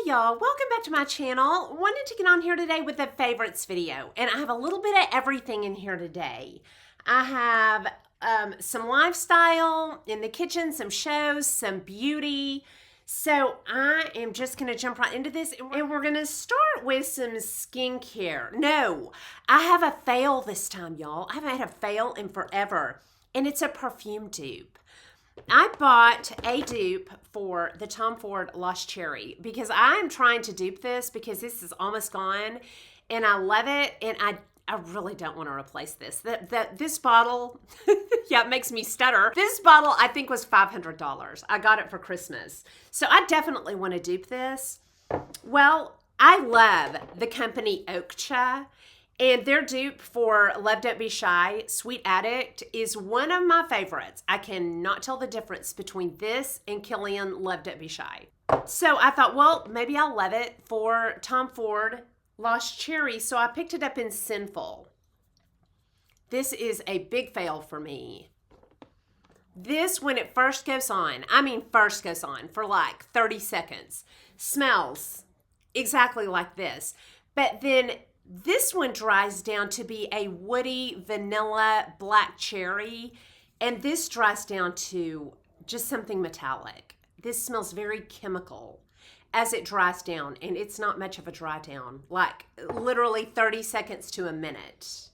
y'all, welcome back to my channel. Wanted to get on here today with a favorites video, and I have a little bit of everything in here today. I have some lifestyle in the kitchen, some shows, some beauty. So I am just going to jump right into this, and we're going to start with some skincare. No, I have a fail this time, y'all. I haven't had a fail in forever, and it's a perfume dupe. I bought a dupe for the Tom Ford Lost Cherry because I am trying to dupe this because this is almost gone and I love it, and I really don't want to replace this. This bottle, yeah, it makes me stutter. This bottle I think was $500. I got it for Christmas. So I definitely want to dupe this. Well, I love the company Oakcha. And their dupe for Love Don't Be Shy, Sweet Addict, is one of my favorites. I cannot tell the difference between this and Killian Love Don't Be Shy. So I thought, well, maybe I'll love it for Tom Ford Lost Cherry. So I picked it up in Sinful. This is a big fail for me. This, when it first goes on, for like 30 seconds, smells exactly like this. But then this one dries down to be a woody vanilla black cherry, and this dries down to just something metallic. This smells very chemical as it dries down, and it's not much of a dry down, like literally 30 seconds to a minute.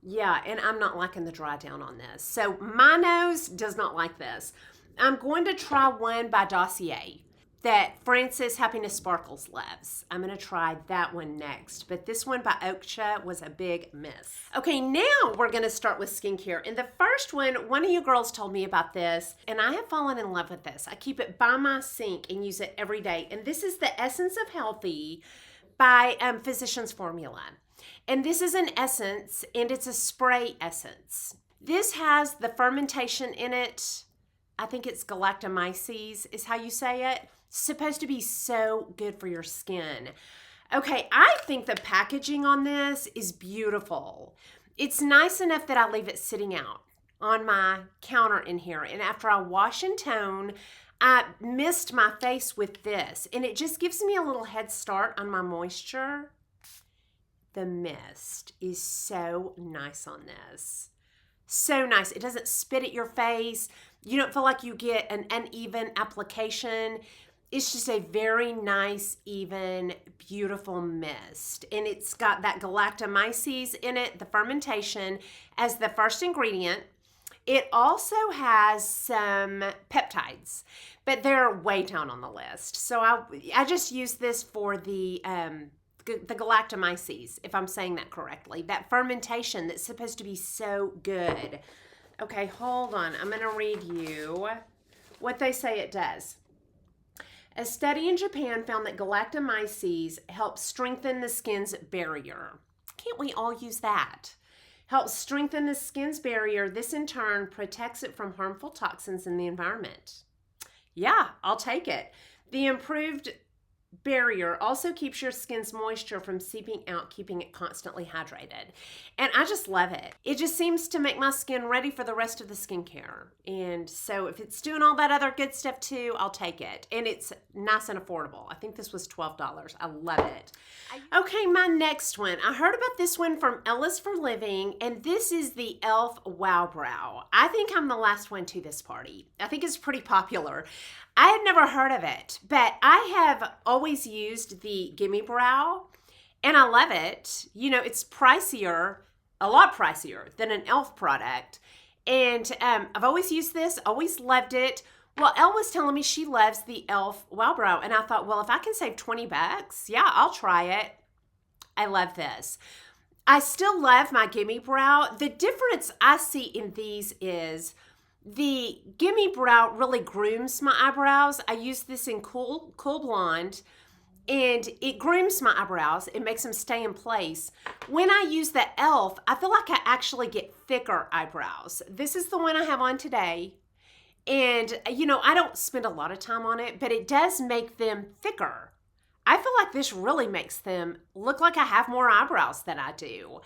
Yeah, and I'm not liking the dry down on this. So my nose does not like this. I'm going to try one by Dossier that Francis Happiness Sparkles loves. I'm going to try that one next. But this one by Oakcha was a big miss. Okay, now we're going to start with skincare. And the first one of you girls told me about this, and I have fallen in love with this. I keep it by my sink and use it every day. And this is the Essence of Healthy by Physicians Formula. And this is an essence, and it's a spray essence. This has the fermentation in it. I think it's galactomyces is how you say it. Supposed to be so good for your skin. Okay, I think the packaging on this is beautiful. It's nice enough that I leave it sitting out on my counter in here. And after I wash and tone, I mist my face with this. And it just gives me a little head start on my moisture. The mist is so nice on this. So nice. It doesn't spit at your face. You don't feel like you get an uneven application. It's just a very nice, even, beautiful mist. And it's got that galactomyces in it, the fermentation, as the first ingredient. It also has some peptides, but they're way down on the list. So I just use this for the galactomyces, if I'm saying that correctly. That fermentation that's supposed to be so good. Okay, hold on. I'm going to read you what they say it does. A study in Japan found that galactomyces helps strengthen the skin's barrier. Can't we all use that? Helps strengthen the skin's barrier. This in turn protects it from harmful toxins in the environment. Yeah, I'll take it. The improved barrier also keeps your skin's moisture from seeping out, keeping it constantly hydrated. And I just love it. It just seems to make my skin ready for the rest of the skincare. And so if it's doing all that other good stuff too, I'll take it. And it's nice and affordable. I think this was $12. I love it. Okay, my next one. I heard about this one from ElleisForLiving, and this is the e.l.f. Wow Brow. I think I'm the last one to this party. I think it's pretty popular. I had never heard of it, but I have always used the Gimme Brow, and I love it. You know, it's pricier, a lot pricier than an e.l.f. product, and I've always used this, always loved it. Well, Elle was telling me she loves the e.l.f. Wow Brow, and I thought, well, if I can save 20 bucks, yeah, I'll try it. I love this. I still love my Gimme Brow. The difference I see in these is the Gimme Brow really grooms my eyebrows. I use this in Cool Blonde, and it grooms my eyebrows. It makes them stay in place. When I use the e.l.f., I feel like I actually get thicker eyebrows. This is the one I have on today. And, you know, I don't spend a lot of time on it, but it does make them thicker. I feel like this really makes them look like I have more eyebrows than I do.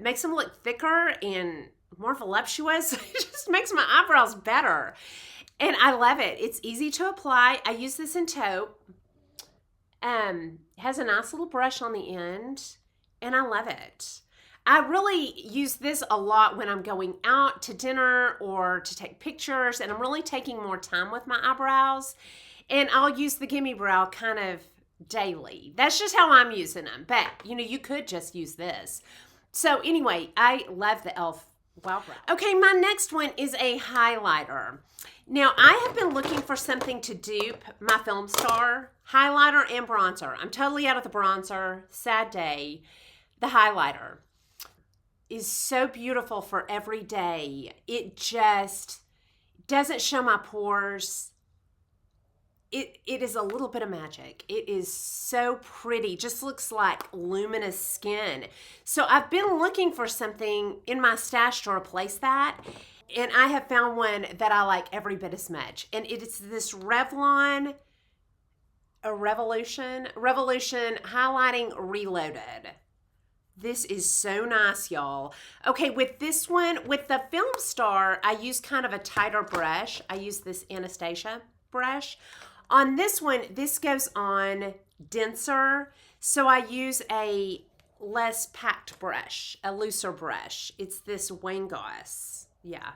Makes them look thicker and more voluptuous. It just makes my eyebrows better. And I love it. It's easy to apply. I use this in taupe. It has a nice little brush on the end, and I love it. I really use this a lot when I'm going out to dinner or to take pictures, and I'm really taking more time with my eyebrows. And I'll use the Gimme Brow kind of daily. That's just how I'm using them. But, you know, you could just use this. So anyway, I love the e.l.f. Wow Brow. Okay, my next one is a highlighter. Now, I have been looking for something to dupe my Film Star highlighter and bronzer. I'm totally out of the bronzer. Sad day. The highlighter is so beautiful for every day. It just doesn't show my pores. It is a little bit of magic. It is so pretty. Just looks like luminous skin. So I've been looking for something in my stash to replace that. And I have found one that I like every bit as much. And it is this Revlon, Revolution Highlighting Reloaded. This is so nice, y'all. Okay, with this one, with the Film Star, I use kind of a tighter brush. I use this Anastasia brush. On this one, this goes on denser, so I use a less packed brush, a looser brush. It's this Wayne Goss. Yeah,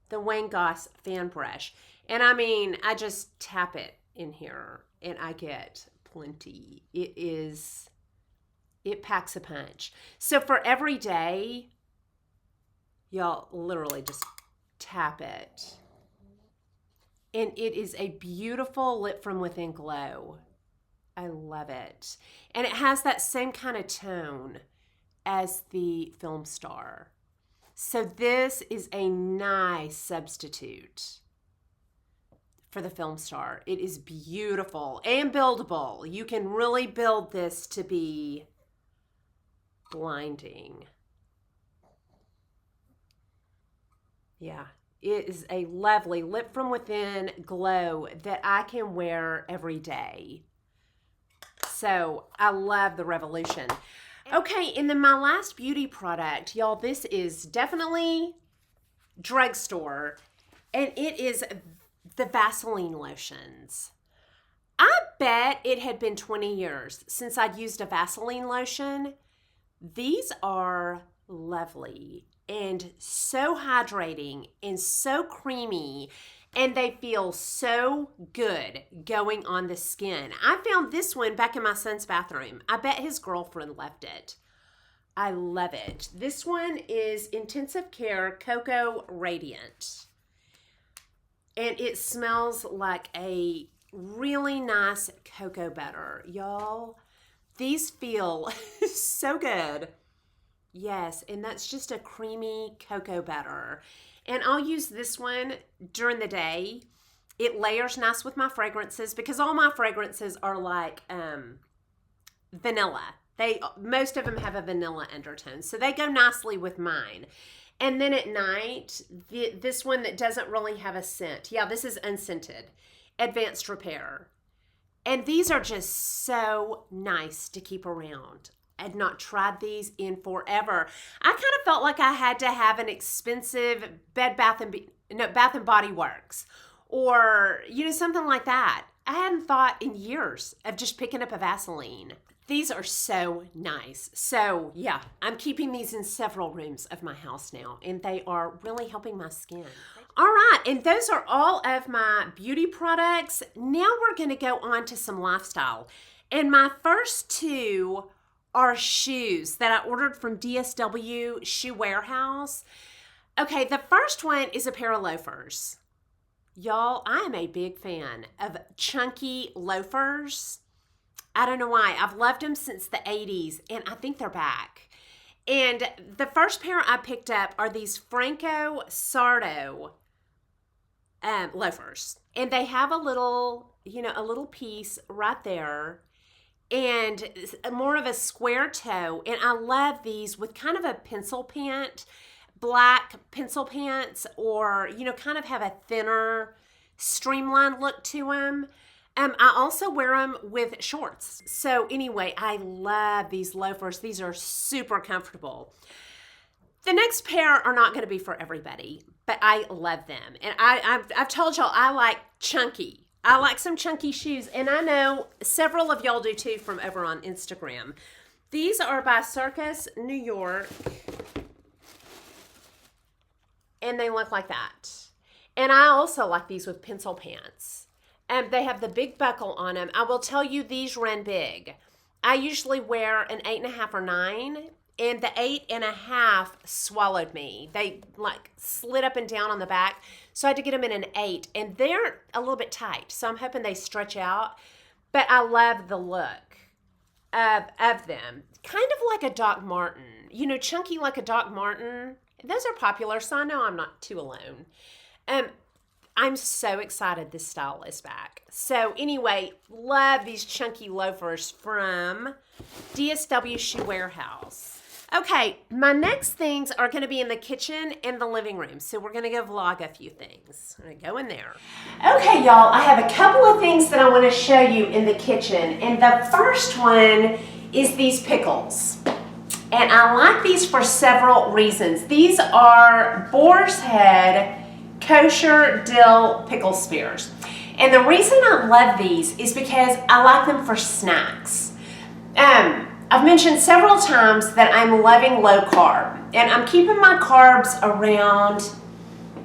the Wayne Goss fan brush. And I mean, I just tap it in here and I get plenty. It packs a punch. So for every day, y'all literally just tap it. And it is a beautiful Lit From Within glow. I love it. And it has that same kind of tone as the Film Star. So this is a nice substitute for the Film Star. It is beautiful and buildable. You can really build this to be blinding. Yeah. It is a lovely Lit From Within glow that I can wear every day. So I love the Revolution. Okay, and then my last beauty product, y'all, this is definitely drugstore, and it is the Vaseline lotions. I bet it had been 20 years since I'd used a Vaseline lotion. These are lovely and so hydrating and so creamy, and they feel so good going on the skin. I found this one back in my son's bathroom. I bet his girlfriend left it. I love it. This one is Intensive Care Cocoa Radiant, and it smells like a really nice cocoa butter. Y'all, these feel so good. Yes, and that's just a creamy cocoa butter. And I'll use this one during the day. It layers nice with my fragrances because all my fragrances are like vanilla. Most of them have a vanilla undertone, so they go nicely with mine. And then at night, this one that doesn't really have a scent. Yeah, this is unscented. Advanced Repair. And these are just so nice to keep around. I had not tried these in forever. I kind of felt like I had to have an expensive Bath and Body Works or, you know, something like that. I hadn't thought in years of just picking up a Vaseline. These are so nice. So yeah, I'm keeping these in several rooms of my house now, and they are really helping my skin. All right, and those are all of my beauty products. Now we're gonna go on to some lifestyle. And my first two are shoes that I ordered from DSW Shoe Warehouse. Okay, the first one is a pair of loafers. Y'all, I am a big fan of chunky loafers. I don't know why. I've loved them since the 80s, and I think they're back. And the first pair I picked up are these Franco Sardo loafers. And they have a little, you know, a little piece right there, and more of a square toe. And I love these with kind of a pencil pant, black pencil pants, or, you know, kind of have a thinner, streamlined look to them. I also wear them with shorts. So anyway, I love these loafers. These are super comfortable. The next pair are not going to be for everybody, but I love them. And I've told y'all I like chunky. I like some chunky shoes, and I know several of y'all do too from over on Instagram. These are by Circus New York, and they look like that. And I also like these with pencil pants. They have the big buckle on them. I will tell you, these run big. I usually wear an 8.5 or 9, and the 8.5 swallowed me. They like slid up and down on the back, so I had to get them in an 8, and they're a little bit tight, so I'm hoping they stretch out. But I love the look of them. Kind of like a Doc Martin. You know, chunky like a Doc Martin. Those are popular, so I know I'm not too alone. I'm so excited this style is back. So anyway, love these chunky loafers from DSW Shoe Warehouse. Okay, my next things are going to be in the kitchen and the living room. So we're going to go vlog a few things. I'm going to go in there. Okay, y'all, I have a couple of things that I want to show you in the kitchen. And the first one is these pickles. And I like these for several reasons. These are Boars Head Kosher Dill Pickle Spears. And the reason I love these is because I like them for snacks. I've mentioned several times that I'm loving low carb, and I'm keeping my carbs around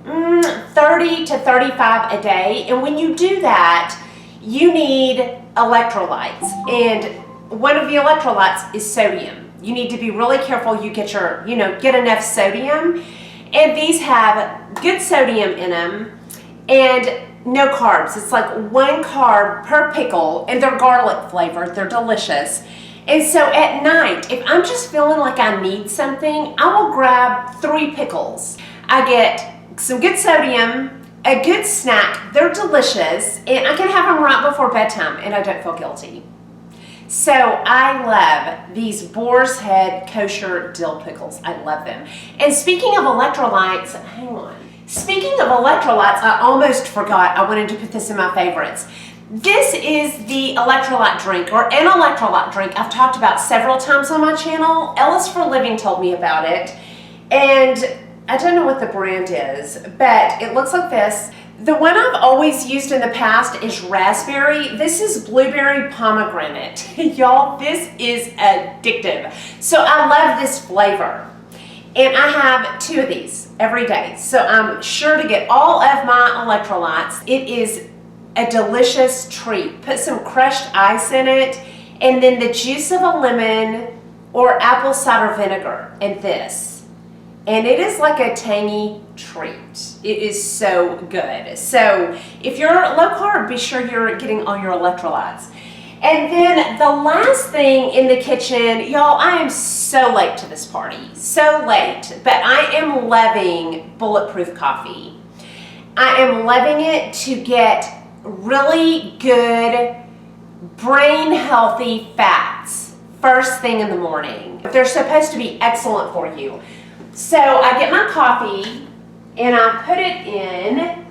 30 to 35 a day. And when you do that, you need electrolytes, and one of the electrolytes is sodium. You need to be really careful you get get enough sodium. And these have good sodium in them and no carbs. It's like 1 carb per pickle, and they're garlic flavored. They're delicious. And so at night, if I'm just feeling like I need something, I will grab 3 pickles. I get some good sodium, a good snack. They're delicious, and I can have them right before bedtime, and I don't feel guilty. So I love these Boars Head Kosher Dill Pickles. I love them. And speaking of electrolytes, hang on. Speaking of electrolytes, I almost forgot. I wanted to put this in my favorites. This is the electrolyte drink, or an electrolyte drink I've talked about several times on my channel. ElleisForLiving told me about it, and I don't know what the brand is, but it looks like this. The one I've always used in the past is raspberry. This is blueberry pomegranate. Y'all, this is addictive. So I love this flavor. And I have 2 of these every day. So I'm sure to get all of my electrolytes. It is a delicious treat. Put some crushed ice in it, and then the juice of a lemon or apple cider vinegar in this. And it is like a tangy treat. It is so good. So if you're low carb, be sure you're getting all your electrolytes. And then the last thing in the kitchen, y'all, I am so late to this party. So late, but I am loving Bulletproof Coffee. I am loving it to get really good brain healthy fats first thing in the morning. They're supposed to be excellent for you. So I get my coffee and I put it in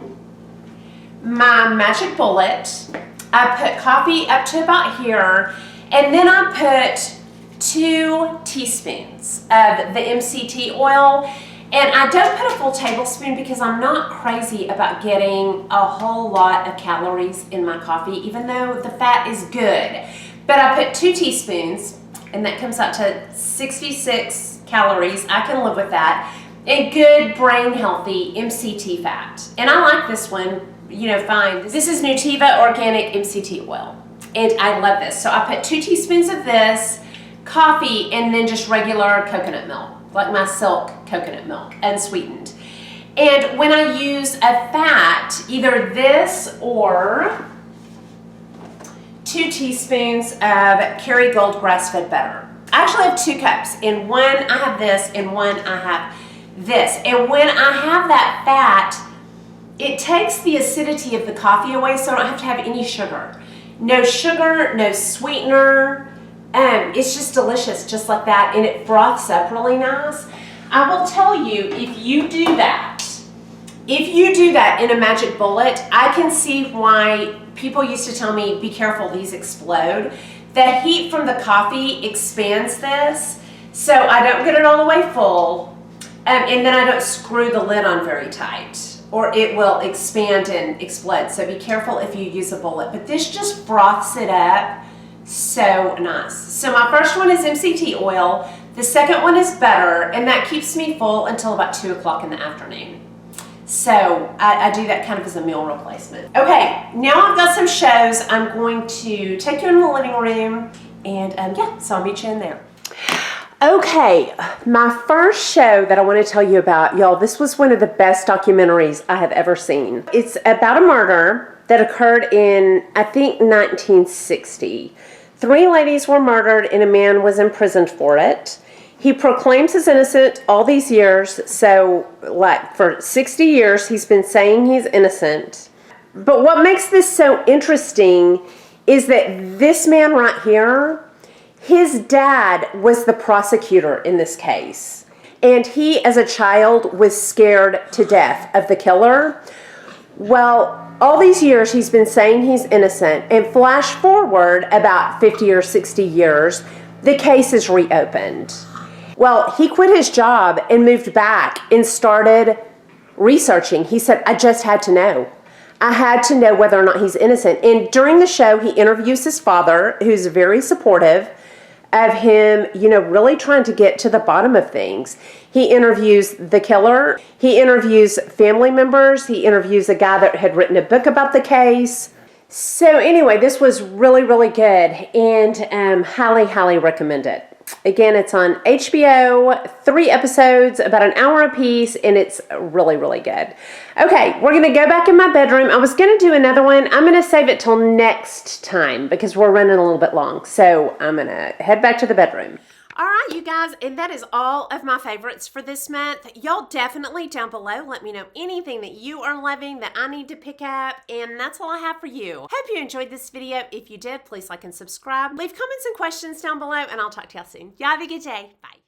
my magic bullet. I put coffee up to about here, and then I put 2 teaspoons of the MCT oil. And I don't put a full tablespoon because I'm not crazy about getting a whole lot of calories in my coffee, even though the fat is good. But I put 2 teaspoons, and that comes out to 66 calories. I can live with that. And good brain healthy MCT fat. And I like this one, fine. This is Nutiva Organic MCT oil. And I love this. So I put 2 teaspoons of this, coffee, and then just regular coconut milk, like my Silk coconut milk, unsweetened. And when I use a fat, either this or 2 teaspoons of Kerry Gold Grassfed Butter. I actually have 2 cups. In one I have this, in one I have this. And when I have that fat, it takes the acidity of the coffee away, so I don't have to have any sugar. No sugar, no sweetener. It's just delicious, just like that, and it froths up really nice. I will tell you, if you do that in a magic bullet, I can see why people used to tell me, be careful, these explode. The heat from the coffee expands this, so I don't get it all the way full, And then I don't screw the lid on very tight, or it will expand and explode. So be careful if you use a bullet. But this just froths it up so nice. So my first one is MCT oil. The second one is butter, and that keeps me full until about 2 o'clock in the afternoon. So I do that kind of as a meal replacement. Okay, now I've got some shows. I'm going to take you in the living room, and yeah, so I'll meet you in there. Okay, my first show that I want to tell you about, y'all, this was one of the best documentaries I have ever seen. It's about a murder that occurred in, I think, 1960. 3 ladies were murdered and a man was imprisoned for it. He proclaims his innocent all these years, so like for 60 years he's been saying he's innocent. But what makes this so interesting is that this man right here, his dad was the prosecutor in this case. And he, as a child, was scared to death of the killer. Well, all these years he's been saying he's innocent, and flash forward about 50 or 60 years, the case is reopened. Well, he quit his job and moved back and started researching. He said, I just had to know. I had to know whether or not he's innocent. And during the show, he interviews his father, who's very supportive of him, you know, really trying to get to the bottom of things. He interviews the killer. He interviews family members. He interviews a guy that had written a book about the case. So anyway, this was really, really good, and highly, highly recommend it. Again, it's on HBO, 3 episodes, about an hour apiece, and it's really, really good. Okay, we're going to go back in my bedroom. I was going to do another one. I'm going to save it till next time because we're running a little bit long. So I'm going to head back to the bedroom. All right, you guys, and that is all of my favorites for this month. Y'all definitely down below let me know anything that you are loving that I need to pick up, and that's all I have for you. Hope you enjoyed this video. If you did, please like and subscribe. Leave comments and questions down below, and I'll talk to y'all soon. Y'all have a good day. Bye.